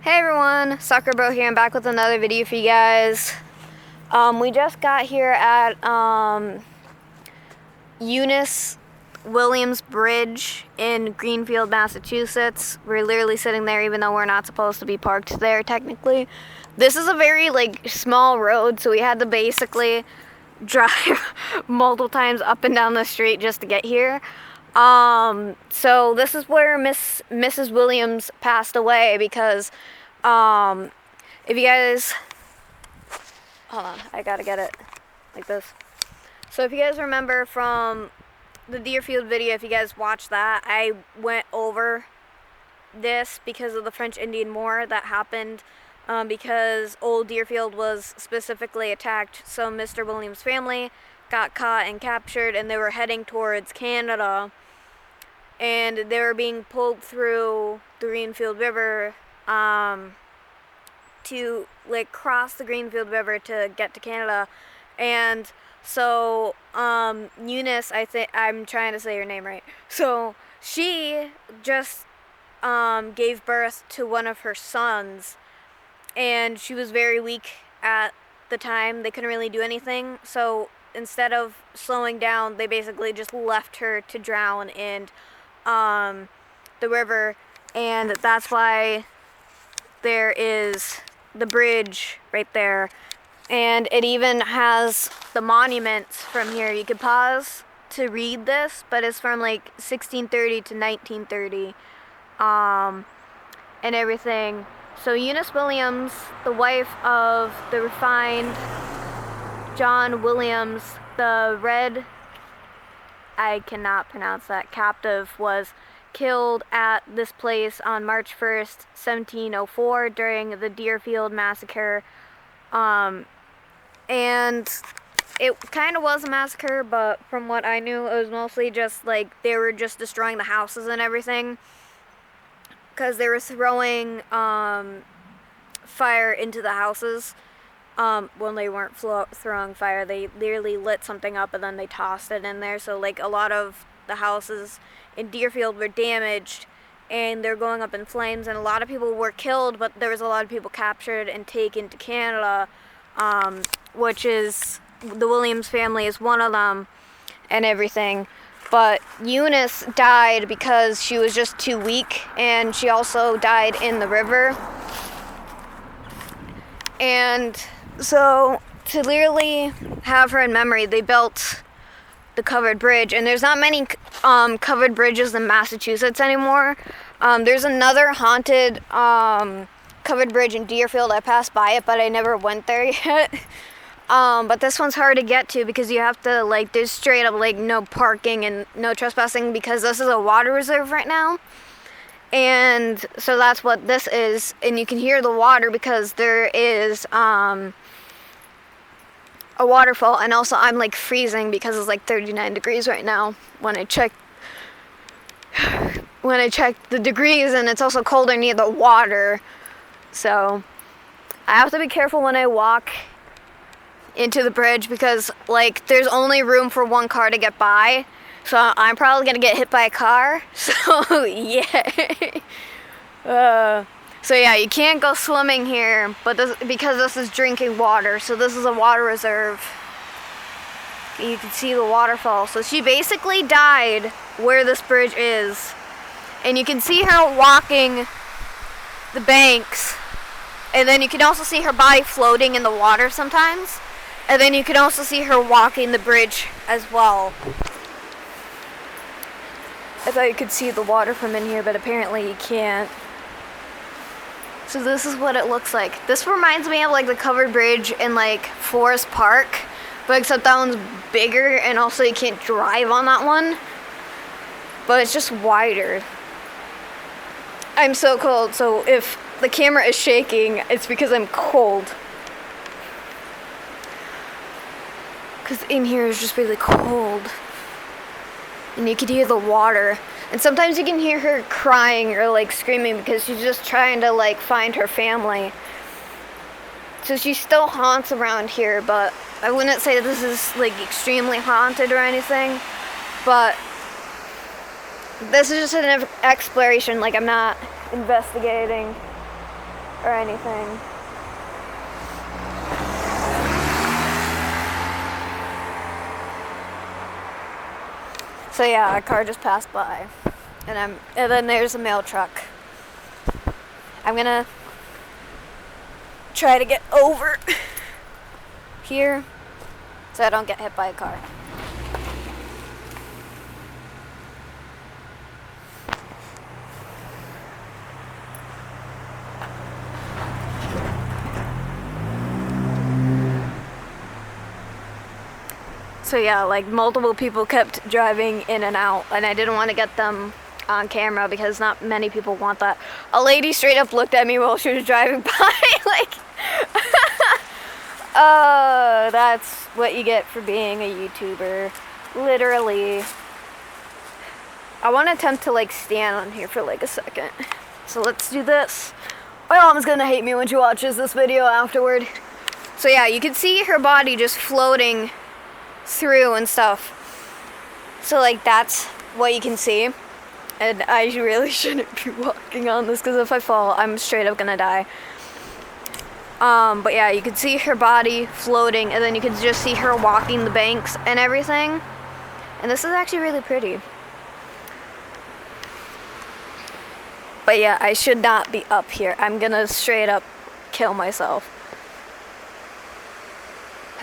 Hey everyone, Soccer Bro here. I'm back with another video for you guys. We just got here at Eunice Williams Bridge in Greenfield, Massachusetts. We're literally sitting there even though we're not supposed to be parked there technically. This is a very small road, so we had to basically drive multiple times up and down the street just to get here. So this is where Mrs. Williams passed away because, if you guys, hold on, I gotta get it like this. So if you guys remember from the Deerfield video, if you guys watched that, I went over this because of the French Indian War that happened, because old Deerfield was specifically attacked. So Mr. Williams' family got caught and captured, and they were heading towards Canada, and they were being pulled through the Greenfield River to cross the Greenfield River to get to Canada. And so Eunice, I'm trying to say her name right, so she just gave birth to one of her sons, and she was very weak at the time. They couldn't really do anything, so instead of slowing down, they basically just left her to drown in the river. And that's why there is the bridge right there, and it even has the monuments from here. You could pause to read this, but it's from 1630 to 1930 and everything. So Eunice Williams, the wife of the refined John Williams, the red, I cannot pronounce that, captive, was killed at this place on March 1st, 1704 during the Deerfield Massacre. And it kind of was a massacre, but from what I knew, it was mostly just they were just destroying the houses and everything, because they were throwing fire into the houses. When they weren't throwing fire, they literally lit something up and then they tossed it in there. So a lot of the houses in Deerfield were damaged, and they're going up in flames, and a lot of people were killed, but there was a lot of people captured and taken to Canada, which is, the Williams family is one of them and everything. But Eunice died because she was just too weak, and she also died in the river. And so to literally have her in memory, they built the covered bridge, and there's not many covered bridges in Massachusetts anymore. There's another haunted covered bridge in Deerfield. I passed by it, but I never went there yet. But this one's hard to get to because you have to there's straight up no parking and no trespassing, because this is a water reserve right now. And so that's what this is, and you can hear the water because there is a waterfall. And also I'm freezing because it's 39 degrees right now when I checked the degrees, and it's also colder near the water. So I have to be careful when I walk into the bridge because there's only room for one car to get by. So I'm probably gonna get hit by a car. So yeah. So yeah, you can't go swimming here, but because this is drinking water. So this is a water reserve. You can see the waterfall. So she basically died where this bridge is, and you can see her walking the banks, and then you can also see her body floating in the water sometimes, and then you can also see her walking the bridge as well. I thought you could see the water from in here, but apparently you can't. So this is what it looks like. This reminds me of the covered bridge in Forest Park, but except that one's bigger, and also you can't drive on that one, but it's just wider. I'm so cold, so if the camera is shaking, it's because I'm cold. Because in here is just really cold. And you could hear the water. And sometimes you can hear her crying or screaming because she's just trying to find her family. So she still haunts around here, but I wouldn't say this is extremely haunted or anything. But this is just an exploration. I'm not investigating or anything. So yeah, a car just passed by, and then there's a mail truck. I'm gonna try to get over here so I don't get hit by a car. So yeah, like multiple people kept driving in and out, and I didn't want to get them on camera because not many people want that. A lady straight up looked at me while she was driving by, like, oh, that's what you get for being a YouTuber. Literally. I want to attempt to like stand on here for like a second. So let's do this. My mom's gonna hate me when she watches this video afterward. So yeah, you can see her body just floating through and stuff. So like that's what you can see. And I really shouldn't be walking on this because if I fall, I'm straight up gonna die. But yeah, you can see her body floating, and then you can just see her walking the banks and everything. And this is actually really pretty. But yeah, I should not be up here. I'm gonna straight up kill myself.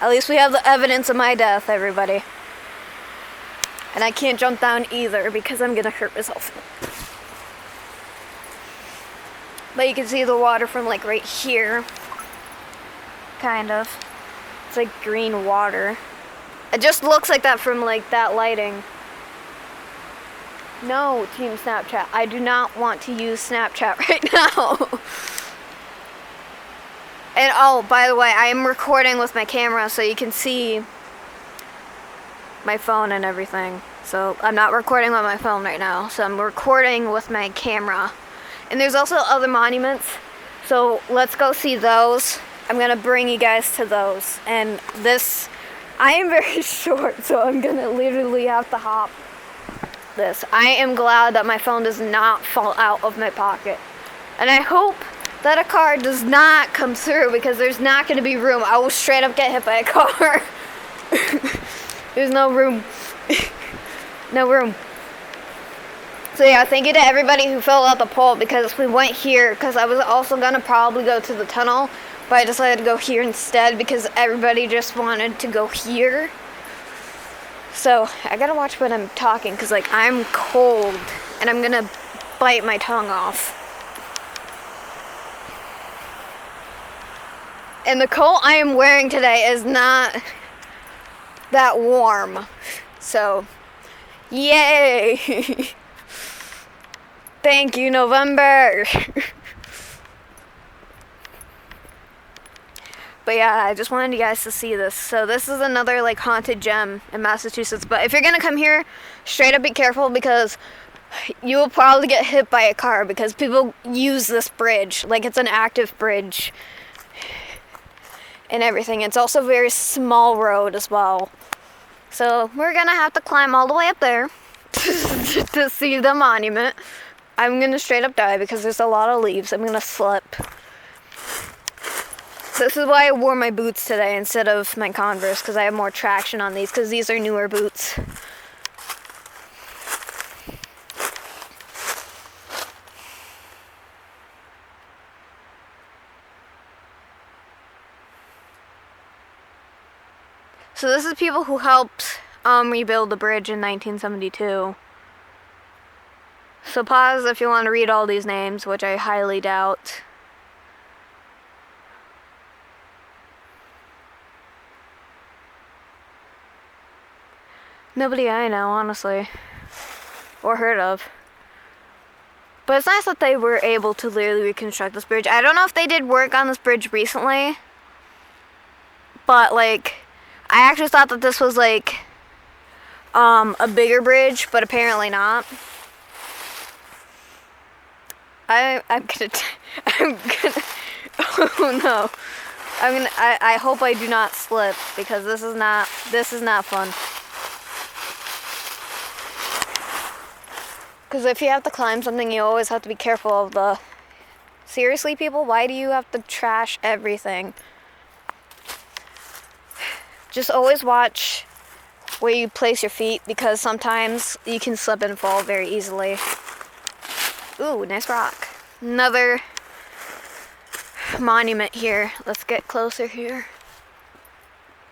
At least we have the evidence of my death, everybody. And I can't jump down either because I'm gonna hurt myself. But you can see the water from like right here. Kind of. It's like green water. It just looks like that from like that lighting. No, Team Snapchat. I do not want to use Snapchat right now. And oh, by the way, I am recording with my camera so you can see my phone and everything. So I'm not recording with my phone right now. So I'm recording with my camera. And there's also other monuments. So let's go see those. I'm going to bring you guys to those. And this, I am very short, so I'm going to literally have to hop this. I am glad that my phone does not fall out of my pocket. And I hope that a car does not come through because there's not going to be room. I will straight up get hit by a car. There's no room. No room. So yeah, thank you to everybody who filled out the poll because we went here because I was also going to probably go to the tunnel. But I decided to go here instead because everybody just wanted to go here. So I gotta watch when I'm talking because like I'm cold and I'm gonna bite my tongue off. And the coat I am wearing today is not that warm. So, yay! Thank you, November! But yeah, I just wanted you guys to see this. So this is another like haunted gem in Massachusetts. But if you're gonna come here, straight up be careful because you will probably get hit by a car because people use this bridge. Like it's an active bridge and everything. It's also a very small road as well. So we're gonna have to climb all the way up there to see the monument. I'm gonna straight up die because there's a lot of leaves. I'm gonna slip. This is why I wore my boots today instead of my Converse, because I have more traction on these, because these are newer boots. So this is people who helped rebuild the bridge in 1972. So pause if you want to read all these names, which I highly doubt. Nobody I know, honestly. Or heard of. But it's nice that they were able to literally reconstruct this bridge. I don't know if they did work on this bridge recently. But, like, I actually thought that this was, like, a bigger bridge, but apparently not. I'm gonna, oh no. I hope I do not slip, because this is not fun. Because if you have to climb something, you always have to be careful of the Seriously, people, why do you have to trash everything? Just always watch where you place your feet, because sometimes you can slip and fall very easily. Ooh, nice rock. Another monument here. Let's get closer here.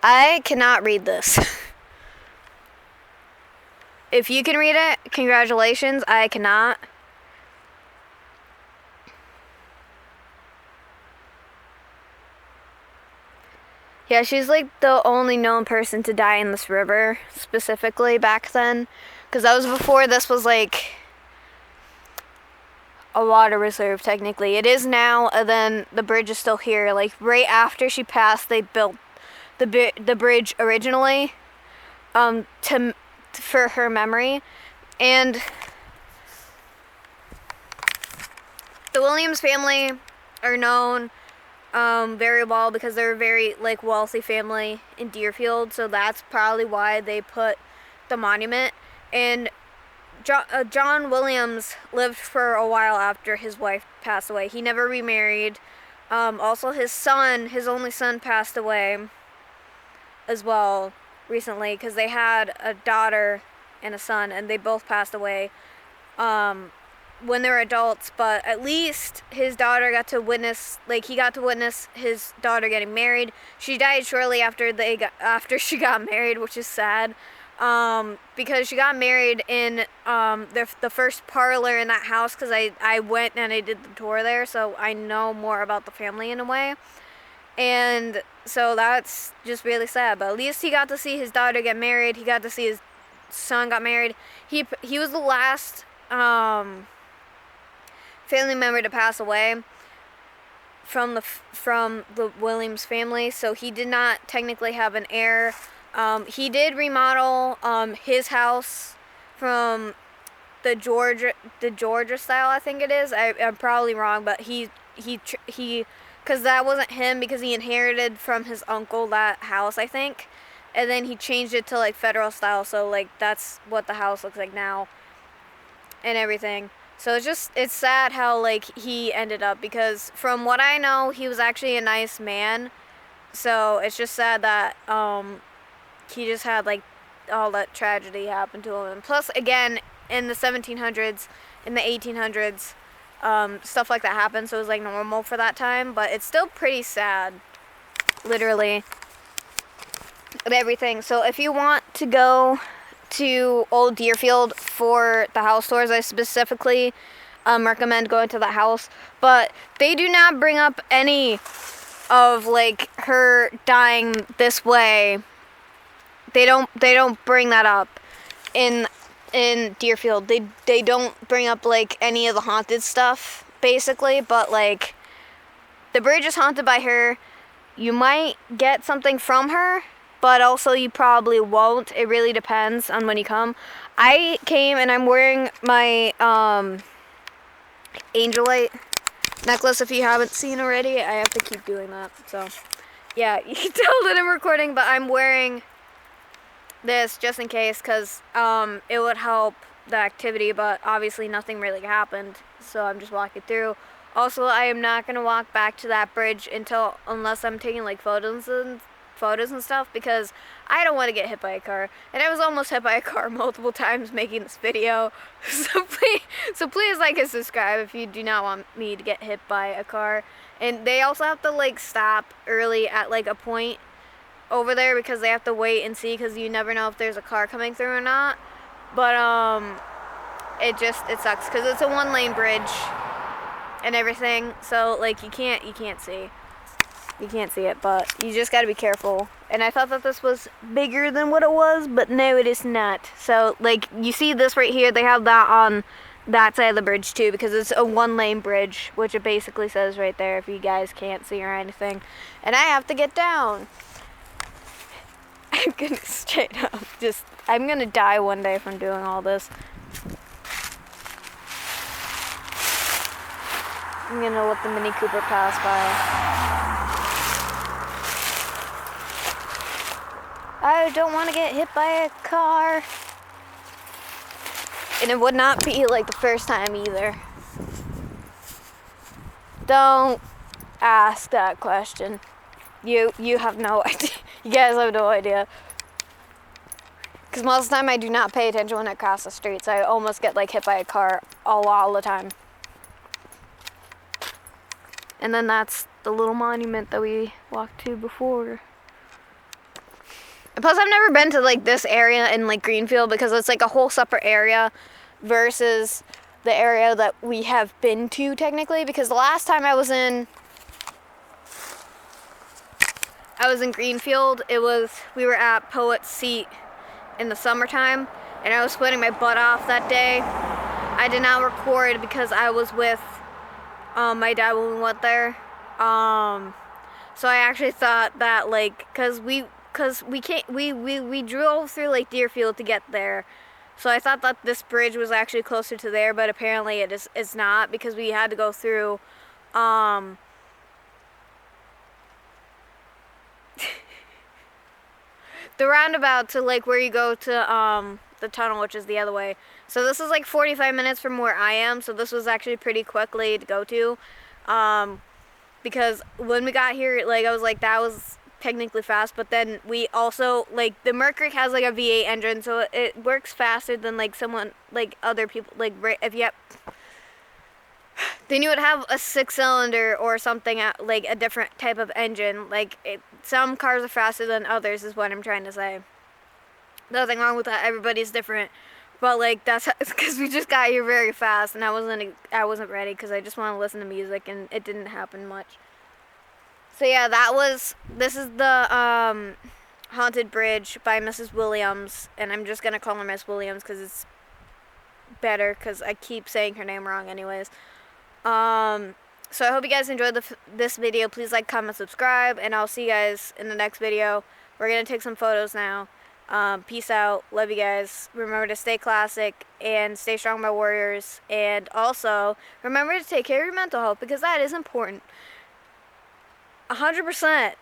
I cannot read this. If you can read it, congratulations. I cannot. Yeah, she's like the only known person to die in this river, specifically back then. Because that was before this was like a water reserve, technically. It is now, and then the bridge is still here. Like, right after she passed, they built the bridge originally for her memory. And the Williams family are known very well because they're a very like wealthy family in Deerfield, so that's probably why they put the monument. And John Williams lived for a while after his wife passed away. He never remarried. Also, his only son, passed away as well recently, because they had a daughter and a son, and they both passed away when they were adults. But at least his daughter got to witness his daughter getting married. She died shortly after she got married, which is sad. Because she got married in the first parlor in that house, because I went and I did the tour there, so I know more about the family in a way. And so that's just really sad. But at least he got to see his daughter get married. He got to see his son got married. He was the last family member to pass away from the Williams family, so he did not technically have an heir. He did remodel his house from the Georgia style, I think it is. I'm probably wrong, but he because that wasn't him, because he inherited from his uncle that house, I think, and then he changed it to like federal style, so like that's what the house looks like now and everything. So it's sad how like he ended up, because from what I know, he was actually a nice man. So it's just sad that he just had like all that tragedy happen to him. And plus, again, in the 1700s, in the 1800s, stuff like that happened, so it was like normal for that time. But it's still pretty sad, literally, and everything. So if you want to go to Old Deerfield for the house tours, I specifically recommend going to that house. But they do not bring up any of like her dying this way. They don't bring that up in Deerfield. They don't bring up like any of the haunted stuff, basically. But like, the bridge is haunted by her. You might get something from her, but also you probably won't. It really depends on when you come. I came and I'm wearing my Angelite necklace. If you haven't seen already, I have to keep doing that. So yeah, you can tell that I'm recording, but I'm wearing this just in case, because it would help the activity, but obviously nothing really happened, so I'm just walking through. Also, I am not going to walk back to that bridge unless I'm taking like photos and stuff, because I don't want to get hit by a car, and I was almost hit by a car multiple times making this video. So please like and subscribe if you do not want me to get hit by a car. And they also have to like stop early at like a point over there, because they have to wait and see, because you never know if there's a car coming through or not. But it sucks, because it's a 1-lane bridge and everything, so like you can't see it, but you just got to be careful. And I thought that this was bigger than what it was, but no, it is not. So like, you see this right here, they have that on that side of the bridge too, because it's a 1-lane bridge, which it basically says right there, if you guys can't see or anything. And I have to get down. I'm gonna straight up I'm gonna die one day from doing all this. I'm gonna let the Mini Cooper pass by. I don't want to get hit by a car. And it would not be like the first time either. Don't ask that question. You have no idea. You guys have no idea. Because most of the time I do not pay attention when I cross the streets. I almost get like hit by a car all the time. And then that's the little monument that we walked to before. And plus I've never been to like this area in like Greenfield because it's like a whole separate area versus the area that we have been to technically, because the last time I was in Greenfield, we were at Poet's Seat in the summertime, and I was sweating my butt off that day. I did not record because I was with my dad when we went there. So I actually thought that like, cause we drove through like Deerfield to get there. So I thought that this bridge was actually closer to there, but apparently it's not, because we had to go through the roundabout to like where you go to the tunnel, which is the other way. So this is like 45 minutes from where I am, so this was actually pretty quickly to go to. Because when we got here, like I was like, that was technically fast, but then we also, like, the Mercury has like a V8 engine, so it works faster than like someone, like other people, like if you have, then you would have a 6-cylinder or something, like a different type of engine. Like some cars are faster than others is what I'm trying to say. Nothing wrong with that, everybody's different. But like that's because we just got here very fast, and I wasn't ready because I just want to listen to music, and it didn't happen much. So yeah, this is the Haunted Bridge by Mrs. Williams, and I'm just gonna call her Miss Williams because it's better, because I keep saying her name wrong anyways. So I hope you guys enjoyed this video. Please like, comment, subscribe, and I'll see you guys in the next video. We're gonna take some photos now. Peace out. Love you guys. Remember to stay classic and stay strong, my warriors. And also, remember to take care of your mental health, because that is important. 100%.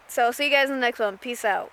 So, see you guys in the next one. Peace out.